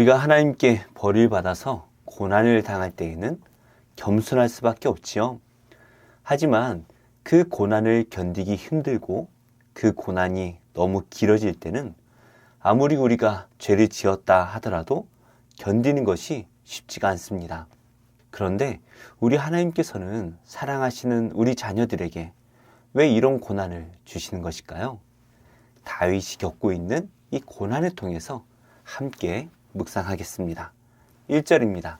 우리가 하나님께 벌을 받아서 고난을 당할 때에는 겸손할 수밖에 없지요. 하지만 그 고난을 견디기 힘들고 그 고난이 너무 길어질 때는 아무리 우리가 죄를 지었다 하더라도 견디는 것이 쉽지가 않습니다. 그런데 우리 하나님께서는 사랑하시는 우리 자녀들에게 왜 이런 고난을 주시는 것일까요? 다윗이 겪고 있는 이 고난을 통해서 함께 묵상하겠습니다. 1절입니다.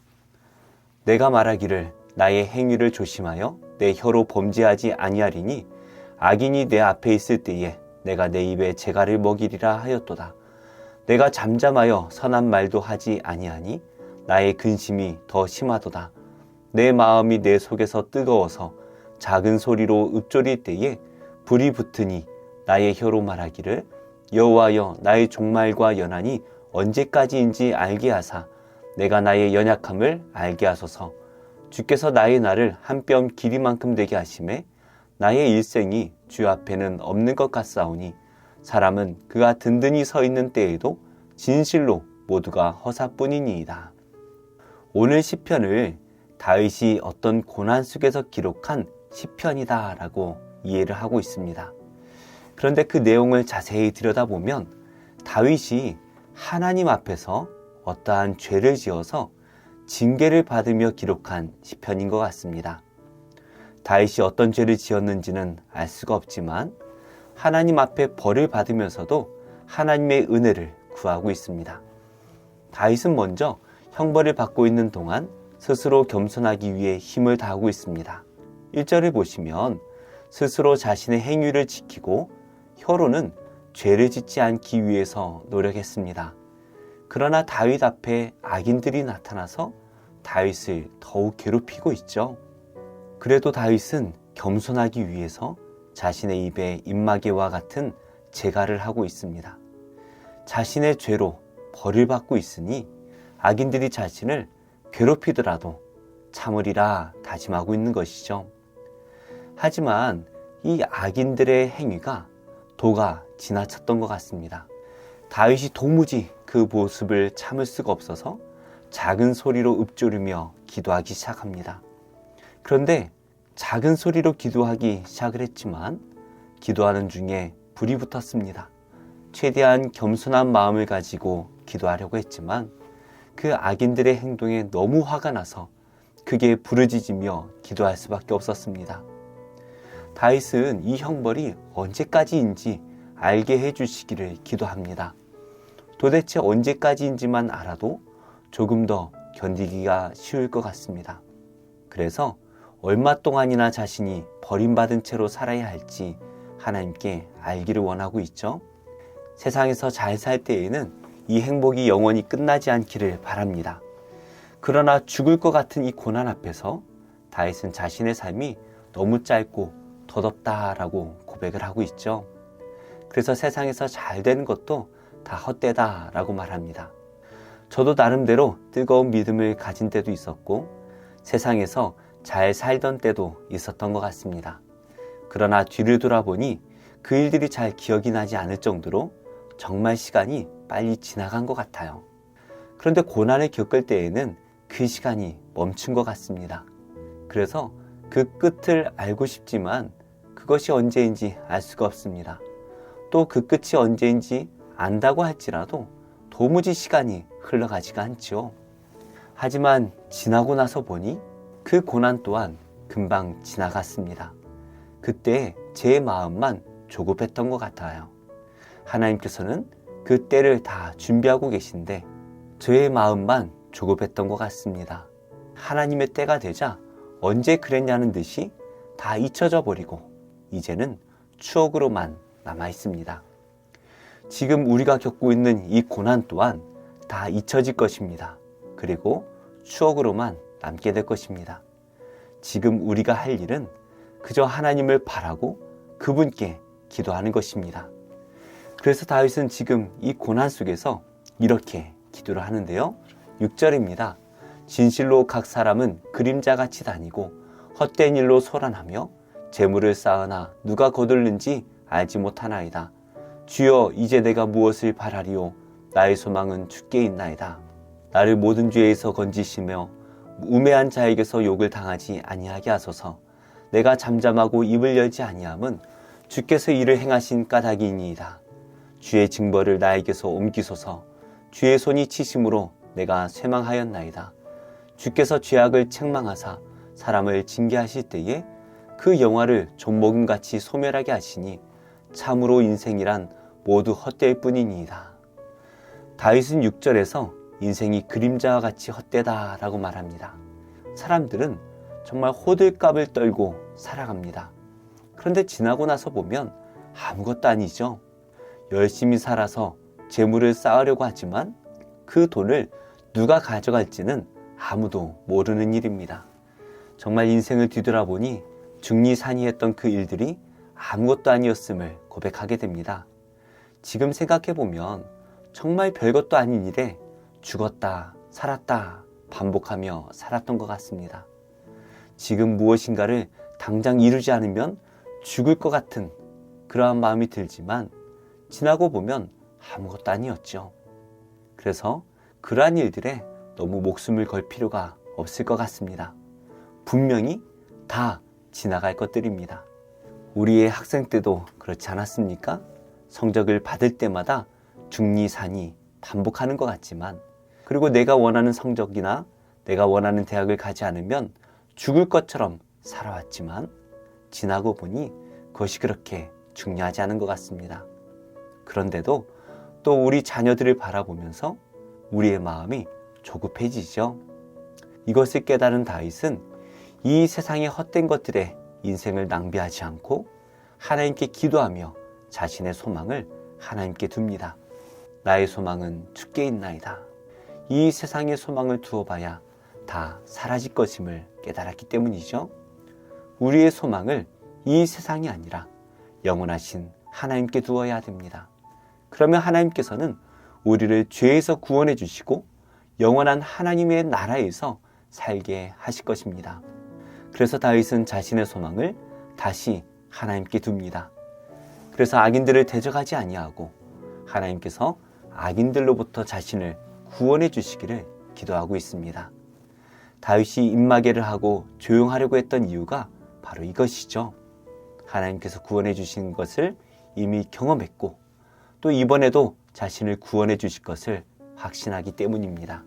내가 말하기를 나의 행위를 조심하여 내 혀로 범죄하지 아니하리니 악인이 내 앞에 있을 때에 내가 내 입에 재갈을 먹이리라 하였도다. 내가 잠잠하여 선한 말도 하지 아니하니 나의 근심이 더 심하도다. 내 마음이 내 속에서 뜨거워서 작은 소리로 읊조릴 때에 불이 붙으니 나의 혀로 말하기를 여호와여 나의 종말과 연한이 언제까지인지 알게 하사 내가 나의 연약함을 알게 하소서. 주께서 나의 날을 한 뼘 길이만큼 되게 하심에 나의 일생이 주 앞에는 없는 것 같사오니 사람은 그가 든든히 서 있는 때에도 진실로 모두가 허사뿐이니이다. 오늘 시편을 다윗이 어떤 고난 속에서 기록한 시편이다 라고 이해를 하고 있습니다. 그런데 그 내용을 자세히 들여다보면 다윗이 하나님 앞에서 어떠한 죄를 지어서 징계를 받으며 기록한 시편인 것 같습니다. 다윗이 어떤 죄를 지었는지는 알 수가 없지만 하나님 앞에 벌을 받으면서도 하나님의 은혜를 구하고 있습니다. 다윗은 먼저 형벌을 받고 있는 동안 스스로 겸손하기 위해 힘을 다하고 있습니다. 1절을 보시면 스스로 자신의 행위를 지키고 혀로는 죄를 짓지 않기 위해서 노력했습니다. 그러나 다윗 앞에 악인들이 나타나서 다윗을 더욱 괴롭히고 있죠. 그래도 다윗은 겸손하기 위해서 자신의 입에 입마개와 같은 재갈을 하고 있습니다. 자신의 죄로 벌을 받고 있으니 악인들이 자신을 괴롭히더라도 참으리라 다짐하고 있는 것이죠. 하지만 이 악인들의 행위가 도가 지나쳤던 것 같습니다. 다윗이 도무지 그 모습을 참을 수가 없어서 작은 소리로 읊조르며 기도하기 시작합니다. 그런데 작은 소리로 기도하기 시작을 했지만 기도하는 중에 불이 붙었습니다. 최대한 겸손한 마음을 가지고 기도하려고 했지만 그 악인들의 행동에 너무 화가 나서 크게 부르짖으며 기도할 수밖에 없었습니다. 다윗은 이 형벌이 언제까지인지 알게 해주시기를 기도합니다. 도대체 언제까지인지만 알아도 조금 더 견디기가 쉬울 것 같습니다. 그래서 얼마 동안이나 자신이 버림받은 채로 살아야 할지 하나님께 알기를 원하고 있죠. 세상에서 잘 살 때에는 이 행복이 영원히 끝나지 않기를 바랍니다. 그러나 죽을 것 같은 이 고난 앞에서 다윗은 자신의 삶이 너무 짧고 더덥다라고 고백을 하고 있죠. 그래서 세상에서 잘 되는 것도 다 헛되다라고 말합니다. 저도 나름대로 뜨거운 믿음을 가진 때도 있었고 세상에서 잘 살던 때도 있었던 것 같습니다. 그러나 뒤를 돌아보니 그 일들이 잘 기억이 나지 않을 정도로 정말 시간이 빨리 지나간 것 같아요. 그런데 고난을 겪을 때에는 그 시간이 멈춘 것 같습니다. 그래서 그 끝을 알고 싶지만 그것이 언제인지 알 수가 없습니다. 또 그 끝이 언제인지 안다고 할지라도 도무지 시간이 흘러가지가 않죠. 하지만 지나고 나서 보니 그 고난 또한 금방 지나갔습니다. 그때 제 마음만 조급했던 것 같아요. 하나님께서는 그 때를 다 준비하고 계신데 저의 마음만 조급했던 것 같습니다. 하나님의 때가 되자 언제 그랬냐는 듯이 다 잊혀져 버리고 이제는 추억으로만 남아 있습니다. 지금 우리가 겪고 있는 이 고난 또한 다 잊혀질 것입니다. 그리고 추억으로만 남게 될 것입니다. 지금 우리가 할 일은 그저 하나님을 바라고 그분께 기도하는 것입니다. 그래서 다윗은 지금 이 고난 속에서 이렇게 기도를 하는데요. 6절입니다. 진실로 각 사람은 그림자같이 다니고 헛된 일로 소란하며 재물을 쌓으나 누가 거둘는지 알지 못하나이다. 주여 이제 내가 무엇을 바라리요 나의 소망은 주께 있나이다. 나를 모든 죄에서 건지시며 우매한 자에게서 욕을 당하지 아니하게 하소서. 내가 잠잠하고 입을 열지 아니함은 주께서 이를 행하신 까닭이니이다. 주의 징벌을 나에게서 옮기소서. 주의 손이 치심으로 내가 쇠망하였나이다. 주께서 죄악을 책망하사 사람을 징계하실 때에 그 영화를 좀먹음같이 소멸하게 하시니 참으로 인생이란 모두 헛될 뿐이니이다. 다윗은 6절에서 인생이 그림자와 같이 헛되다 라고 말합니다. 사람들은 정말 호들갑을 떨고 살아갑니다. 그런데 지나고 나서 보면 아무것도 아니죠. 열심히 살아서 재물을 쌓으려고 하지만 그 돈을 누가 가져갈지는 아무도 모르는 일입니다. 정말 인생을 뒤돌아보니 중리산이했던 그 일들이 아무것도 아니었음을 고백하게 됩니다. 지금 생각해보면 정말 별것도 아닌 일에 죽었다, 살았다 반복하며 살았던 것 같습니다. 지금 무엇인가를 당장 이루지 않으면 죽을 것 같은 그러한 마음이 들지만 지나고 보면 아무것도 아니었죠. 그래서 그러한 일들에 너무 목숨을 걸 필요가 없을 것 같습니다. 분명히 다 지나갈 것들입니다. 우리의 학생 때도 그렇지 않았습니까? 성적을 받을 때마다 중리산이 반복하는 것 같지만, 그리고 내가 원하는 성적이나 내가 원하는 대학을 가지 않으면 죽을 것처럼 살아왔지만 지나고 보니 그것이 그렇게 중요하지 않은 것 같습니다. 그런데도 또 우리 자녀들을 바라보면서 우리의 마음이 조급해지죠. 이것을 깨달은 다윗은 이 세상의 헛된 것들에 인생을 낭비하지 않고 하나님께 기도하며 자신의 소망을 하나님께 둡니다. 나의 소망은 주께 있나이다. 이 세상의 소망을 두어봐야 다 사라질 것임을 깨달았기 때문이죠. 우리의 소망을 이 세상이 아니라 영원하신 하나님께 두어야 됩니다. 그러면 하나님께서는 우리를 죄에서 구원해 주시고 영원한 하나님의 나라에서 살게 하실 것입니다. 그래서 다윗은 자신의 소망을 다시 하나님께 둡니다. 그래서 악인들을 대적하지 아니하고 하나님께서 악인들로부터 자신을 구원해 주시기를 기도하고 있습니다. 다윗이 입마개를 하고 조용하려고 했던 이유가 바로 이것이죠. 하나님께서 구원해 주신 것을 이미 경험했고 또 이번에도 자신을 구원해 주실 것을 확신하기 때문입니다.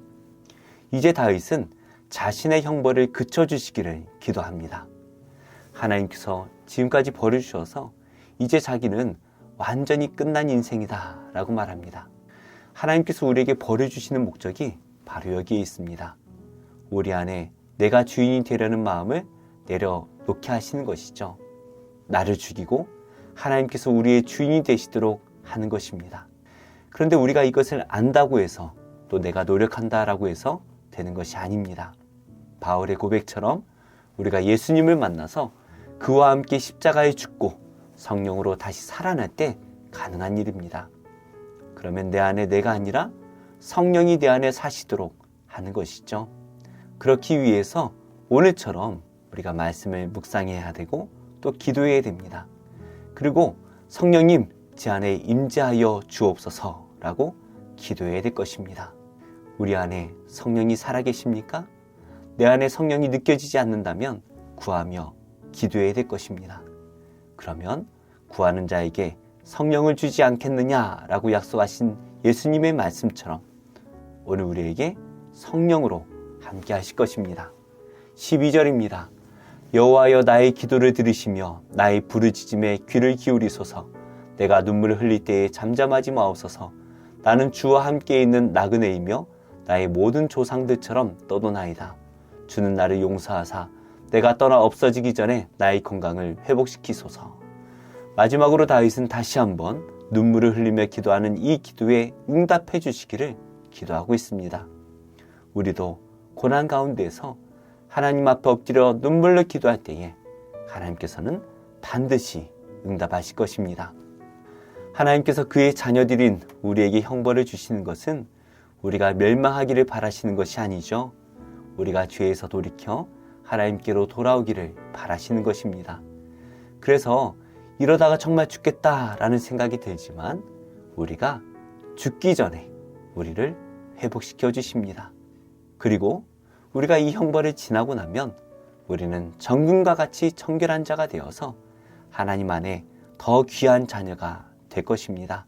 이제 다윗은 자신의 형벌을 그쳐주시기를 기도합니다. 하나님께서 지금까지 벌해주셔서 이제 자기는 완전히 끝난 인생이다 라고 말합니다. 하나님께서 우리에게 벌해주시는 목적이 바로 여기에 있습니다. 우리 안에 내가 주인이 되려는 마음을 내려놓게 하시는 것이죠. 나를 죽이고 하나님께서 우리의 주인이 되시도록 하는 것입니다. 그런데 우리가 이것을 안다고 해서 또 내가 노력한다라고 해서 되는 것이 아닙니다. 바울의 고백처럼 우리가 예수님을 만나서 그와 함께 십자가에 죽고 성령으로 다시 살아날 때 가능한 일입니다. 그러면 내 안에 내가 아니라 성령이 내 안에 사시도록 하는 것이죠. 그렇기 위해서 오늘처럼 우리가 말씀을 묵상해야 되고 또 기도해야 됩니다. 그리고 성령님 제 안에 임재하여 주옵소서라고 기도해야 될 것입니다. 우리 안에 성령이 살아계십니까? 내 안에 성령이 느껴지지 않는다면 구하며 기도해야 될 것입니다. 그러면 구하는 자에게 성령을 주지 않겠느냐라고 약속하신 예수님의 말씀처럼 오늘 우리에게 성령으로 함께 하실 것입니다. 12절입니다. 여호와여 나의 기도를 들으시며 나의 부르짖음에 귀를 기울이소서. 내가 눈물을 흘릴 때에 잠잠하지 마옵소서. 나는 주와 함께 있는 나그네이며 나의 모든 조상들처럼 떠도나이다. 주는 나를 용서하사 내가 떠나 없어지기 전에 나의 건강을 회복시키소서. 마지막으로 다윗은 다시 한번 눈물을 흘리며 기도하는 이 기도에 응답해 주시기를 기도하고 있습니다. 우리도 고난 가운데에서 하나님 앞에 엎드려 눈물로 기도할 때에 하나님께서는 반드시 응답하실 것입니다. 하나님께서 그의 자녀들인 우리에게 형벌을 주시는 것은 우리가 멸망하기를 바라시는 것이 아니죠. 우리가 죄에서 돌이켜 하나님께로 돌아오기를 바라시는 것입니다. 그래서 이러다가 정말 죽겠다라는 생각이 들지만 우리가 죽기 전에 우리를 회복시켜 주십니다. 그리고 우리가 이 형벌을 지나고 나면 우리는 정금과 같이 정결한 자가 되어서 하나님 안에 더 귀한 자녀가 될 것입니다.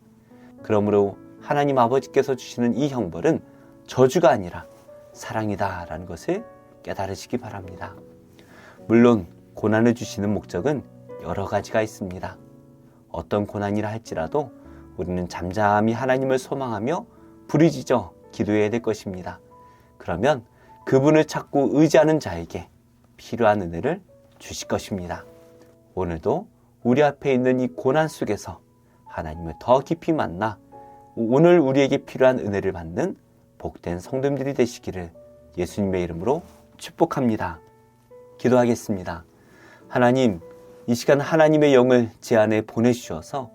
그러므로 하나님 아버지께서 주시는 이 형벌은 저주가 아니라 사랑이다라는 것을 깨달으시기 바랍니다. 물론 고난을 주시는 목적은 여러 가지가 있습니다. 어떤 고난이라 할지라도 우리는 잠잠히 하나님을 소망하며 부르짖어 기도해야 될 것입니다. 그러면 그분을 찾고 의지하는 자에게 필요한 은혜를 주실 것입니다. 오늘도 우리 앞에 있는 이 고난 속에서 하나님을 더 깊이 만나 오늘 우리에게 필요한 은혜를 받는 복된 성도님들이 되시기를 예수님의 이름으로 축복합니다. 기도하겠습니다. 하나님, 이 시간 하나님의 영을 제 안에 보내주셔서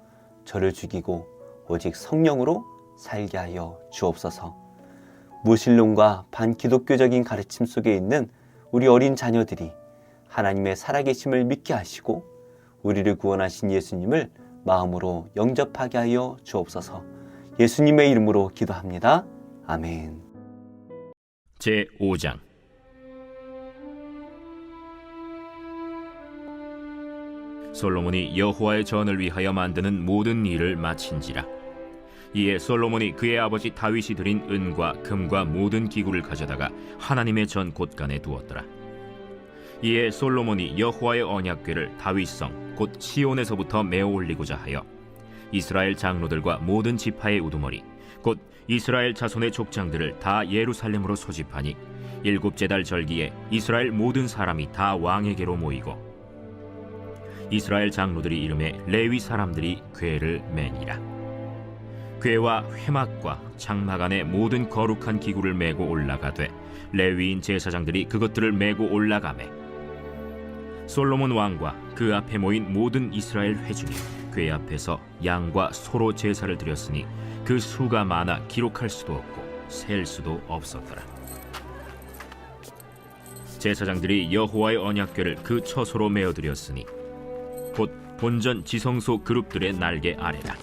저를 죽이고 오직 성령으로 살게 하여 주옵소서. 무신론과 반기독교적인 가르침 속에 있는 우리 어린 자녀들이 하나님의 살아계심을 믿게 하시고 우리를 구원하신 예수님을 마음으로 영접하게 하여 주옵소서. 예수님의 이름으로 기도합니다. 아멘. 제5장 솔로몬이 여호와의 전을 위하여 만드는 모든 일을 마친지라. 이에 솔로몬이 그의 아버지 다윗이 드린 은과 금과 모든 기구를 가져다가 하나님의 전 곳간에 두었더라. 이에 솔로몬이 여호와의 언약궤를 다윗성 곧 시온에서부터 메어 올리고자 하여 이스라엘 장로들과 모든 지파의 우두머리 곧 이스라엘 자손의 족장들을 다 예루살렘으로 소집하니 일곱째 달 절기에 이스라엘 모든 사람이 다 왕에게로 모이고 이스라엘 장로들이 이름에 레위 사람들이 궤를 매니라. 궤와 회막과 장막 안에 모든 거룩한 기구를 메고 올라가되 레위인 제사장들이 그것들을 메고 올라가매 솔로몬 왕과 그 앞에 모인 모든 이스라엘 회중이 궤 앞에서 양과 소로 제사를 드렸으니 그 수가 많아 기록할 수도 없고 셀 수도 없었더라. 제사장들이 여호와의 언약궤를 그 처소로 메어드렸으니 곧 본전 지성소 그룹들의 날개 아래라.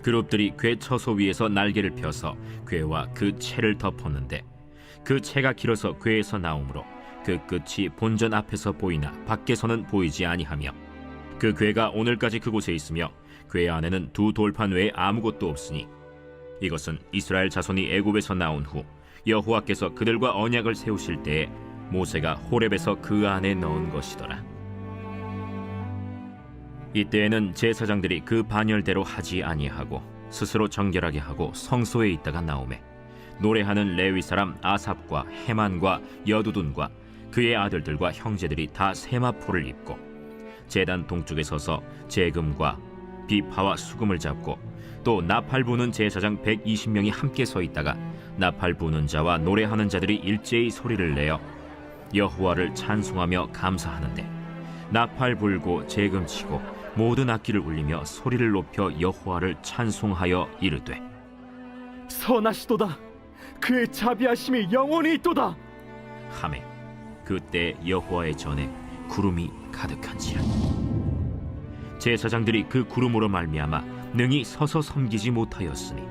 그룹들이 궤 처소 위에서 날개를 펴서 궤와 그 채를 덮었는데 그 채가 길어서 궤에서 나오므로 그 끝이 본전 앞에서 보이나 밖에서는 보이지 아니하며 그 궤가 오늘까지 그곳에 있으며 궤 안에는 두 돌판 외에 아무것도 없으니 이것은 이스라엘 자손이 애굽에서 나온 후 여호와께서 그들과 언약을 세우실 때에 모세가 호렙에서 그 안에 넣은 것이더라. 이때에는 제사장들이 그 반열대로 하지 아니하고 스스로 정결하게 하고 성소에 있다가 나오매 노래하는 레위 사람 아삽과 헤만과 여두둔과 그의 아들들과 형제들이 다 세마포를 입고 제단 동쪽에 서서 제금과 비파와 수금을 잡고 또 나팔 부는 제사장 120명이 함께 서 있다가 나팔 부는 자와 노래하는 자들이 일제히 소리를 내어 여호와를 찬송하며 감사하는데 나팔 불고 제금 치고 모든 악기를 울리며 소리를 높여 여호와를 찬송하여 이르되 선하시도다. 그의 자비하심이 영원히 있도다. 하매 그때 여호와의 전에 구름이 가득한지라. 제사장들이 그 구름으로 말미암아 능히 서서 섬기지 못하였으니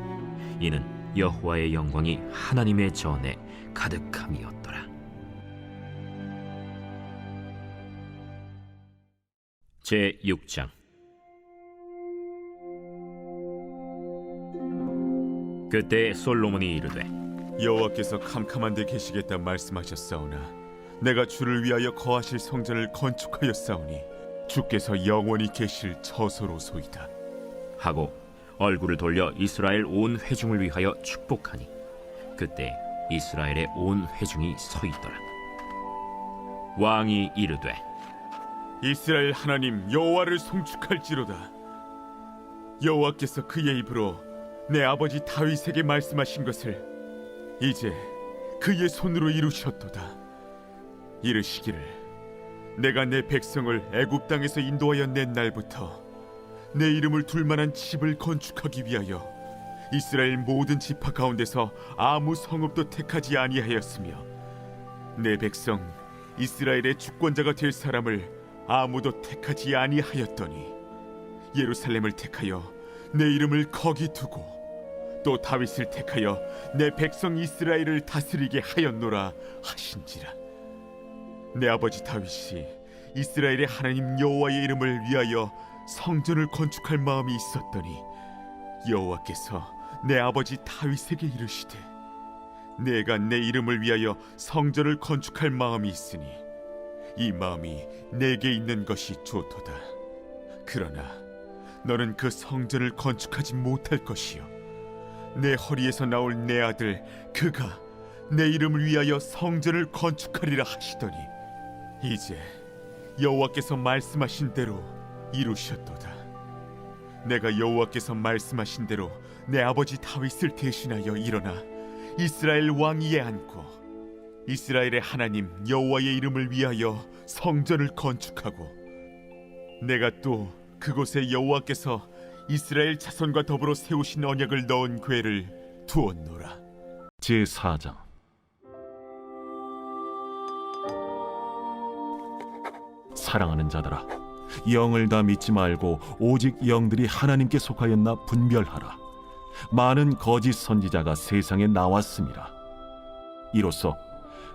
이는 여호와의 영광이 하나님의 전에 가득함이었더라. 제6장 그때 솔로몬이 이르되 여호와께서 캄캄한 데 계시겠다 말씀하셨사오나 내가 주를 위하여 거하실 성전을 건축하였사오니 주께서 영원히 계실 처소로소이다 하고 얼굴을 돌려 이스라엘 온 회중을 위하여 축복하니 그때 이스라엘의 온 회중이 서 있더라. 왕이 이르되 이스라엘 하나님 여호와를 송축할지로다. 여호와께서 그의 입으로 내 아버지 다윗에게 말씀하신 것을 이제 그의 손으로 이루셨도다. 이르시기를 내가 내 백성을 애굽 땅에서 인도하여 낸 날부터 내 이름을 둘 만한 집을 건축하기 위하여 이스라엘 모든 지파 가운데서 아무 성읍도 택하지 아니하였으며 내 백성 이스라엘의 주권자가 될 사람을 아무도 택하지 아니하였더니 예루살렘을 택하여 내 이름을 거기 두고 또 다윗을 택하여 내 백성 이스라엘을 다스리게 하였노라 하신지라. 내 아버지 다윗이 이스라엘의 하나님 여호와의 이름을 위하여 성전을 건축할 마음이 있었더니 여호와께서 내 아버지 다윗에게 이르시되 내가 내 이름을 위하여 성전을 건축할 마음이 있으니 이 마음이 내게 있는 것이 좋도다. 그러나 너는 그 성전을 건축하지 못할 것이요 내 허리에서 나올 내 아들 그가 내 이름을 위하여 성전을 건축하리라 하시더니 이제 여호와께서 말씀하신 대로 이루셨도다. 내가 여호와께서 말씀하신 대로 내 아버지 다윗을 대신하여 일어나 이스라엘 왕위에 앉고 이스라엘의 하나님 여호와의 이름을 위하여 성전을 건축하고 내가 또 그곳에 여호와께서 이스라엘 자손과 더불어 세우신 언약을 넣은 궤를 두었노라. 제4장. 사랑하는 자들아, 영을 다 믿지 말고 오직 영들이 하나님께 속하였나 분별하라. 많은 거짓 선지자가 세상에 나왔습니다. 이로써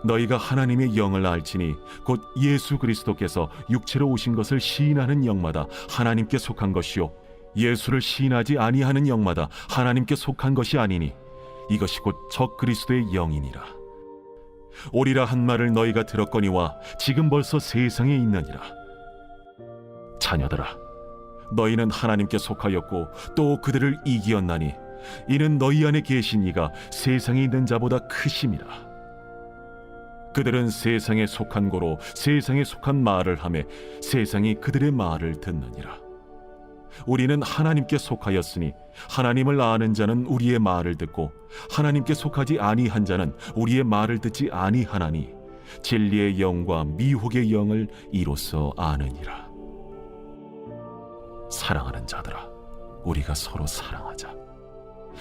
너희가 하나님의 영을 알지니 곧 예수 그리스도께서 육체로 오신 것을 시인하는 영마다 하나님께 속한 것이요 예수를 시인하지 아니하는 영마다 하나님께 속한 것이 아니니 이것이 곧 적 그리스도의 영이니라. 오리라 한 말을 너희가 들었거니와 지금 벌써 세상에 있느니라. 자녀들아, 너희는 하나님께 속하였고 또 그들을 이기었나니 이는 너희 안에 계신 이가 세상에 있는 자보다 크심이라. 그들은 세상에 속한 고로 세상에 속한 말을 하며 세상이 그들의 말을 듣느니라. 우리는 하나님께 속하였으니 하나님을 아는 자는 우리의 말을 듣고 하나님께 속하지 아니한 자는 우리의 말을 듣지 아니하나니 진리의 영과 미혹의 영을 이로써 아느니라. 사랑하는 자들아, 우리가 서로 사랑하자.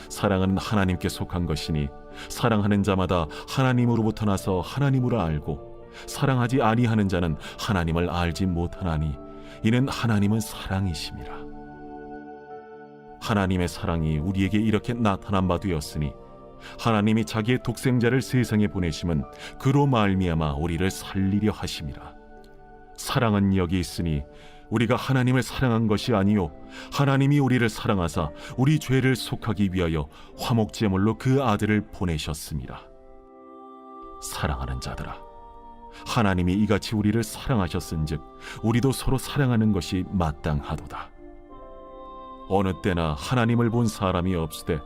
사랑은 하나님께 속한 것이니 사랑하는 자마다 하나님으로부터 나서 하나님으로 알고 사랑하지 아니하는 자는 하나님을 알지 못하나니 이는 하나님은 사랑이심이라. 하나님의 사랑이 우리에게 이렇게 나타난 바 되었으니 하나님이 자기의 독생자를 세상에 보내심은 그로 말미암아 우리를 살리려 하심이라. 사랑은 여기 있으니 우리가 하나님을 사랑한 것이 아니요 하나님이 우리를 사랑하사 우리 죄를 속하기 위하여 화목제물로 그 아들을 보내셨습니다. 사랑하는 자들아, 하나님이 이같이 우리를 사랑하셨은즉 우리도 서로 사랑하는 것이 마땅하도다. 어느 때나 하나님을 본 사람이 없으되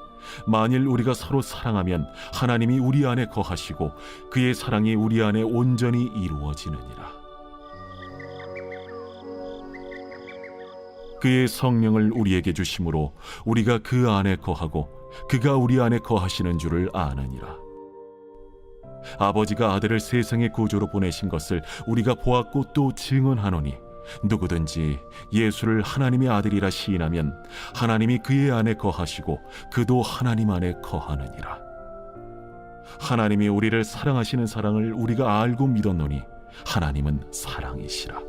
만일 우리가 서로 사랑하면 하나님이 우리 안에 거하시고 그의 사랑이 우리 안에 온전히 이루어지느니라. 그의 성령을 우리에게 주심으로 우리가 그 안에 거하고 그가 우리 안에 거하시는 줄을 아느니라. 아버지가 아들을 세상의 구주로 보내신 것을 우리가 보았고 또 증언하노니 누구든지 예수를 하나님의 아들이라 시인하면 하나님이 그의 안에 거하시고 그도 하나님 안에 거하느니라. 하나님이 우리를 사랑하시는 사랑을 우리가 알고 믿었노니 하나님은 사랑이시라.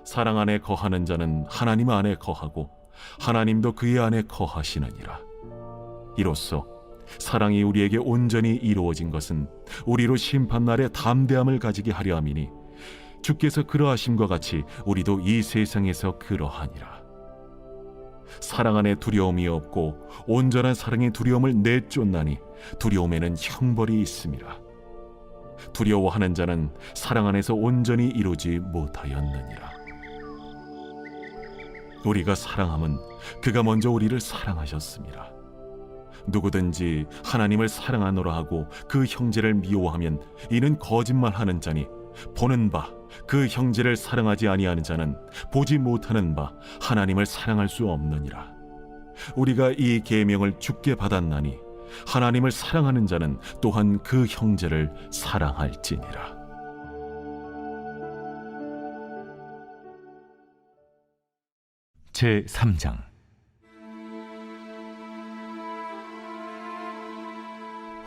사랑 안에 거하는 자는 하나님 안에 거하고 하나님도 그의 안에 거하시느니라. 이로써 사랑이 우리에게 온전히 이루어진 것은 우리로 심판날에 담대함을 가지게 하려 함이니 주께서 그러하심과 같이 우리도 이 세상에서 그러하니라. 사랑 안에 두려움이 없고 온전한 사랑의 두려움을 내쫓나니 두려움에는 형벌이 있음이라. 두려워하는 자는 사랑 안에서 온전히 이루지 못하였느니라. 우리가 사랑함은 그가 먼저 우리를 사랑하셨습니다. 누구든지 하나님을 사랑하노라 하고 그 형제를 미워하면 이는 거짓말하는 자니 보는 바 그 형제를 사랑하지 아니하는 자는 보지 못하는 바 하나님을 사랑할 수 없느니라. 우리가 이 계명을 주께 받았나니 하나님을 사랑하는 자는 또한 그 형제를 사랑할지니라. 제3장.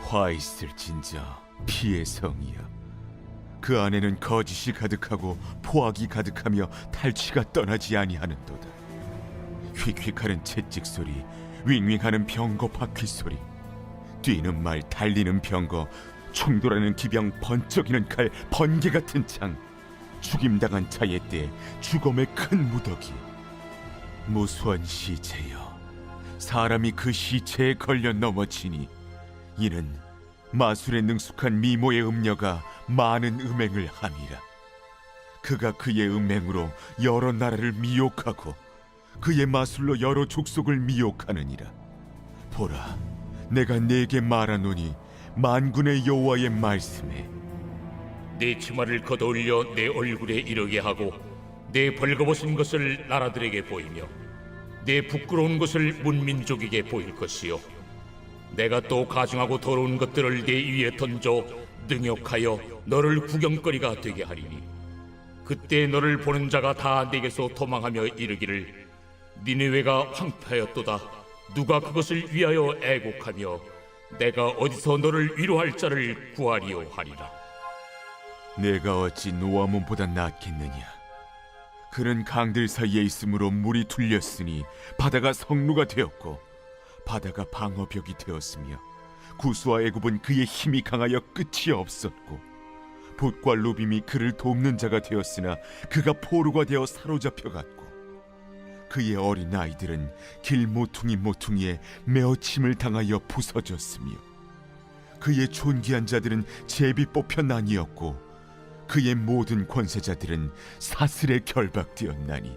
화 있을진저 피의 성이여, 그 안에는 거짓이 가득하고 포악이 가득하며 탈취가 떠나지 아니하는도다. 휙휙하는 채찍 소리, 윙윙하는 병거 바퀴 소리, 뛰는 말, 달리는 병거, 충돌하는 기병, 번쩍이는 칼, 번개 같은 창, 죽임당한 자의 때 죽음의 큰 무더기. 무수한 시체여, 사람이 그 시체에 걸려 넘어지니 이는 마술에 능숙한 미모의 음녀가 많은 음행을 함이라. 그가 그의 음행으로 여러 나라를 미혹하고 그의 마술로 여러 족속을 미혹하느니라. 보라, 내가 네게 말하노니 만군의 여호와의 말씀에 내 치마를 걷어올려 내 얼굴에 이르게 하고 내 벌거벗은 것을 나라들에게 보이며 내 부끄러운 것을 문민족에게 보일 것이요 내가 또 가증하고 더러운 것들을 네 위에 던져 능욕하여 너를 구경거리가 되게 하리니 그때 너를 보는 자가 다 내게서 도망하며 이르기를 니느웨가 황폐하였도다. 누가 그것을 위하여 애곡하며 내가 어디서 너를 위로할 자를 구하리요 하리라. 내가 어찌 노아몬보다 낫겠느냐. 그는 강들 사이에 있으므로 물이 둘렸으니 바다가 성루가 되었고 바다가 방어벽이 되었으며 구스와 애굽은 그의 힘이 강하여 끝이 없었고 봇과 루빔이 그를 돕는 자가 되었으나 그가 포로가 되어 사로잡혀갔고 그의 어린 아이들은 길 모퉁이에 메어침을 당하여 부서졌으며 그의 존귀한 자들은 제비 뽑혀 나뉘었고 그의 모든 권세자들은 사슬에 결박되었나니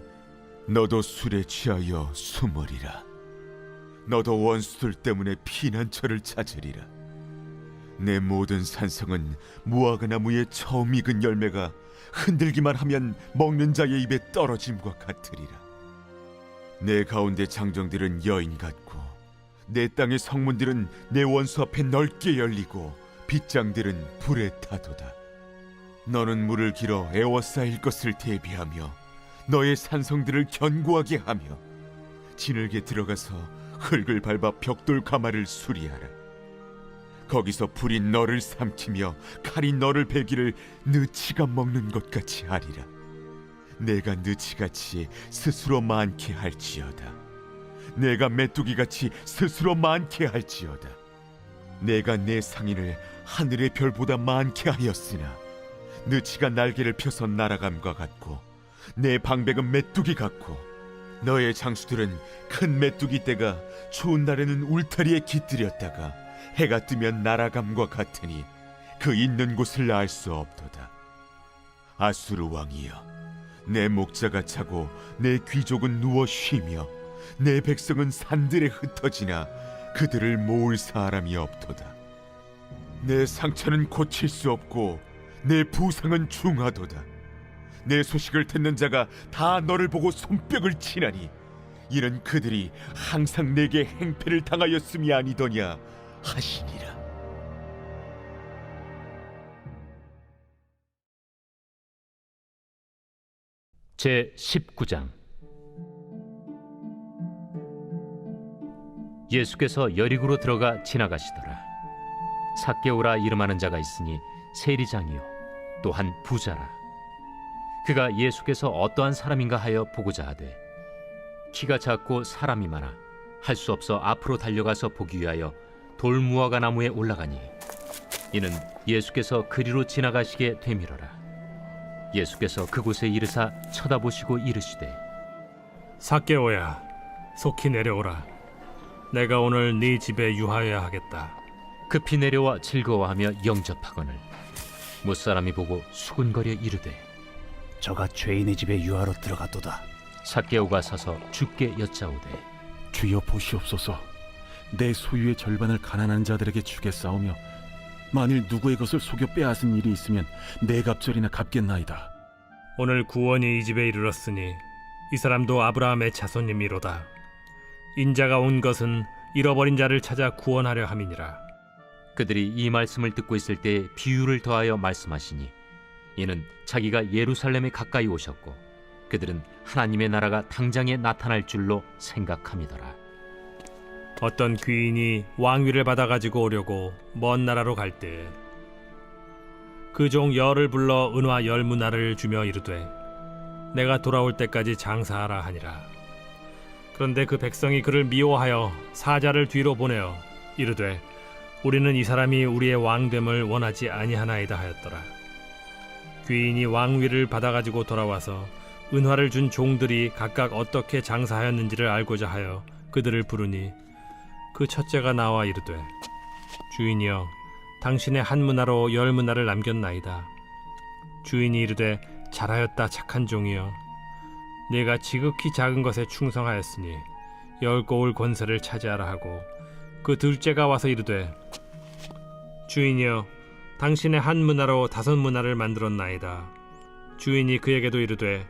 너도 술에 취하여 숨으리라. 너도 원수들 때문에 피난처를 찾으리라. 내 모든 산성은 무화과 나무의 처음 익은 열매가 흔들기만 하면 먹는 자의 입에 떨어짐과 같으리라. 내 가운데 장정들은 여인 같고 내 땅의 성문들은 내 원수 앞에 넓게 열리고 빗장들은 불에 타도다. 너는 물을 길어 에워싸일 것을 대비하며 너의 산성들을 견고하게 하며 진흙에 들어가서 흙을 밟아 벽돌 가마를 수리하라. 거기서 불이 너를 삼키며 칼이 너를 베기를 느치가 먹는 것 같이 하리라. 내가 느치같이 스스로 많게 할지어다. 내가 메뚜기같이 스스로 많게 할지어다. 내가 내 상인을 하늘의 별보다 많게 하였으나 느치가 날개를 펴서 날아감과 같고 내 방백은 메뚜기 같고 너의 장수들은 큰 메뚜기 떼가 추운 날에는 울타리에 깃들였다가 해가 뜨면 날아감과 같으니 그 있는 곳을 알 수 없도다. 아수르 왕이여, 내 목자가 차고 내 귀족은 누워 쉬며 내 백성은 산들에 흩어지나 그들을 모을 사람이 없도다. 내 상처는 고칠 수 없고 내 부상은 중하도다. 내 소식을 듣는 자가 다 너를 보고 손뼉을 치나니 이는 그들이 항상 내게 행패를 당하였음이 아니더냐 하시니라. 제 19장. 예수께서 여리고로 들어가 지나가시더라. 삭개오라 이름하는 자가 있으니 세리장이요 또한 부자라. 그가 예수께서 어떠한 사람인가 하여 보고자 하되 키가 작고 사람이 많아 할 수 없어 앞으로 달려가서 보기 위하여 돌무화과 나무에 올라가니 이는 예수께서 그리로 지나가시게 되밀어라. 예수께서 그곳에 이르사 쳐다보시고 이르시되 삭개오야, 속히 내려오라. 내가 오늘 네 집에 유하여야 하겠다. 급히 내려와 즐거워하며 영접하거늘 못사람이 보고 수군거려 이르되 저가 죄인의 집에 유하러 들어갔도다. 삭개오가 서서 주께 여짜오되 주여 보시옵소서. 내 소유의 절반을 가난한 자들에게 주겠사오며 만일 누구의 것을 속여 빼앗은 일이 있으면 네 갑절이나 갚겠나이다. 오늘 구원이 이 집에 이르렀으니 이 사람도 아브라함의 자손님이로다. 인자가 온 것은 잃어버린 자를 찾아 구원하려 함이니라. 그들이 이 말씀을 듣고 있을 때 비유를 더하여 말씀하시니 이는 자기가 예루살렘에 가까이 오셨고 그들은 하나님의 나라가 당장에 나타날 줄로 생각함이더라. 어떤 귀인이 왕위를 받아가지고 오려고 먼 나라로 갈 때 그 종 열을 불러 은화 10문화를 주며 이르되 내가 돌아올 때까지 장사하라 하니라. 그런데 그 백성이 그를 미워하여 사자를 뒤로 보내어 이르되 우리는 이 사람이 우리의 왕됨을 원하지 아니하나이다 하였더라. 귀인이 왕위를 받아가지고 돌아와서 은화를 준 종들이 각각 어떻게 장사하였는지를 알고자 하여 그들을 부르니 그 첫째가 나와 이르되 주인이여 당신의 한 문화로 10문화를 남겼나이다. 주인이 이르되 잘하였다 착한 종이여 네가 지극히 작은 것에 충성하였으니 10고을 권세를 차지하라 하고 그 둘째가 와서 이르되 주인이여 당신의 한 문화로 5문화를 만들었나이다. 주인이 그에게도 이르되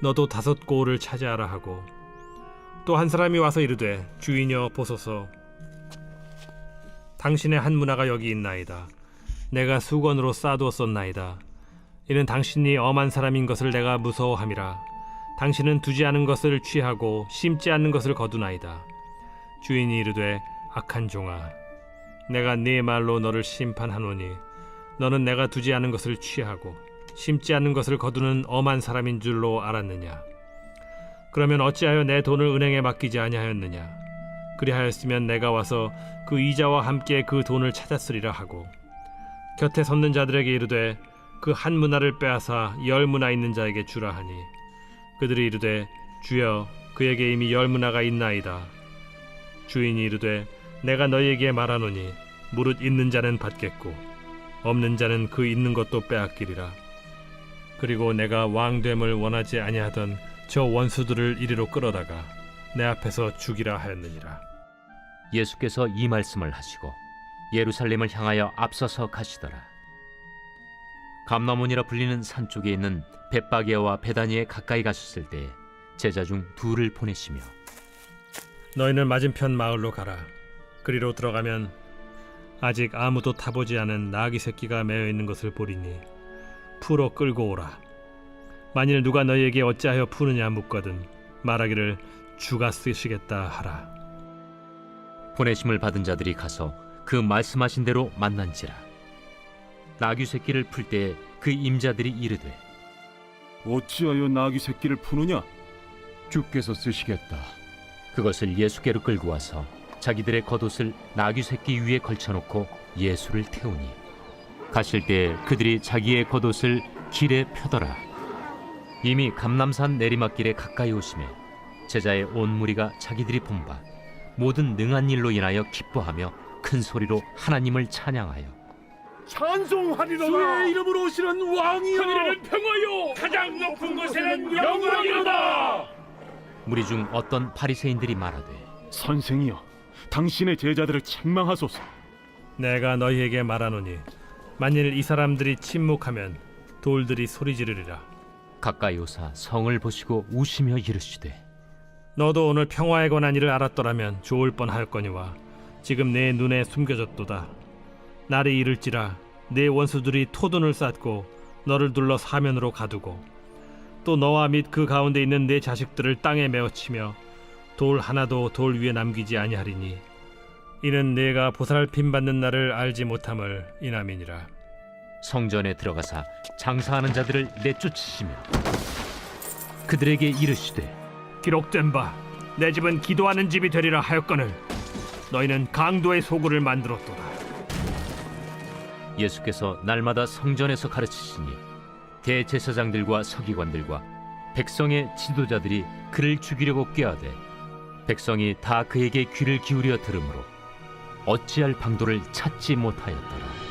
너도 5고을을 차지하라 하고 또 한 사람이 와서 이르되 주인이여 보소서 당신의 한 문화가 여기 있나이다. 내가 수건으로 쌓아두었었나이다. 이는 당신이 엄한 사람인 것을 내가 무서워함이라. 당신은 두지 않은 것을 취하고 심지 않는 것을 거두나이다. 주인이 이르되 악한 종아 내가 네 말로 너를 심판하노니 너는 내가 두지 않은 것을 취하고 심지 않는 것을 거두는 엄한 사람인 줄로 알았느냐. 그러면 어찌하여 내 돈을 은행에 맡기지 아니하였느냐. 그리하였으면 내가 와서 그 이자와 함께 그 돈을 찾았으리라 하고 곁에 섰는 자들에게 이르되 그 한 문화를 빼앗아 10문화 있는 자에게 주라 하니 그들이 이르되 주여 그에게 이미 10문화가 있나이다. 주인이 이르되 내가 너희에게 말하노니 무릇 있는 자는 받겠고 없는 자는 그 있는 것도 빼앗기리라. 그리고 내가 왕됨을 원하지 아니하던 저 원수들을 이리로 끌어다가 내 앞에서 죽이라 하였느니라. 예수께서 이 말씀을 하시고 예루살렘을 향하여 앞서서 가시더라. 감나몬이라 불리는 산 쪽에 있는 벳바게와 베다니에 가까이 가셨을 때에 제자 중 둘을 보내시며 너희는 맞은편 마을로 가라. 그리로 들어가면 아직 아무도 타보지 않은 나귀 새끼가 매어 있는 것을 보리니 풀어 끌고 오라. 만일 누가 너희에게 어찌하여 푸느냐 묻거든 말하기를 주가 쓰시겠다 하라. 보내심을 받은 자들이 가서 그 말씀하신 대로 만난지라. 나귀 새끼를 풀 때에 그 임자들이 이르되 어찌하여 나귀 새끼를 푸느냐? 주께서 쓰시겠다. 그것을 예수께로 끌고 와서 자기들의 겉옷을 나귀 새끼 위에 걸쳐놓고 예수를 태우니 가실 때에 그들이 자기의 겉옷을 길에 펴더라. 이미 감람산 내리막길에 가까이 오심에 제자의 온 무리가 자기들이 본 바 모든 능한 일로 인하여 기뻐하며 큰 소리로 하나님을 찬양하여 찬송하리로다. 주의 이름으로 오시는 왕이여 하늘에는 평화요 가장 높은 곳에는 영광이로다. 무리 중 어떤 바리새인들이 말하되 선생이여 당신의 제자들을 책망하소서. 내가 너희에게 말하노니 만일 이 사람들이 침묵하면 돌들이 소리 지르리라. 가까이 오사 성을 보시고 우시며 이르시되 너도 오늘 평화에 관한 일을 알았더라면 좋을 뻔하였거니와 지금 내 눈에 숨겨졌도다. 날이 이를지라 내 원수들이 토둔을 쌓고 너를 둘러 사면으로 가두고 또 너와 및 그 가운데 있는 내 자식들을 땅에 메어치며 돌 하나도 돌 위에 남기지 아니하리니 이는 내가 보살핌 받는 날을 알지 못함을 인함이니라. 성전에 들어가사 장사하는 자들을 내쫓으시며 그들에게 이르시되 기록된 바 내 집은 기도하는 집이 되리라 하였거늘 너희는 강도의 소굴을 만들었도다. 예수께서 날마다 성전에서 가르치시니 대제사장들과 서기관들과 백성의 지도자들이 그를 죽이려고 꾀하되 백성이 다 그에게 귀를 기울여 들으므로 어찌할 방도를 찾지 못하였더라.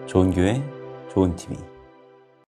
좋은 교회, 좋은 TV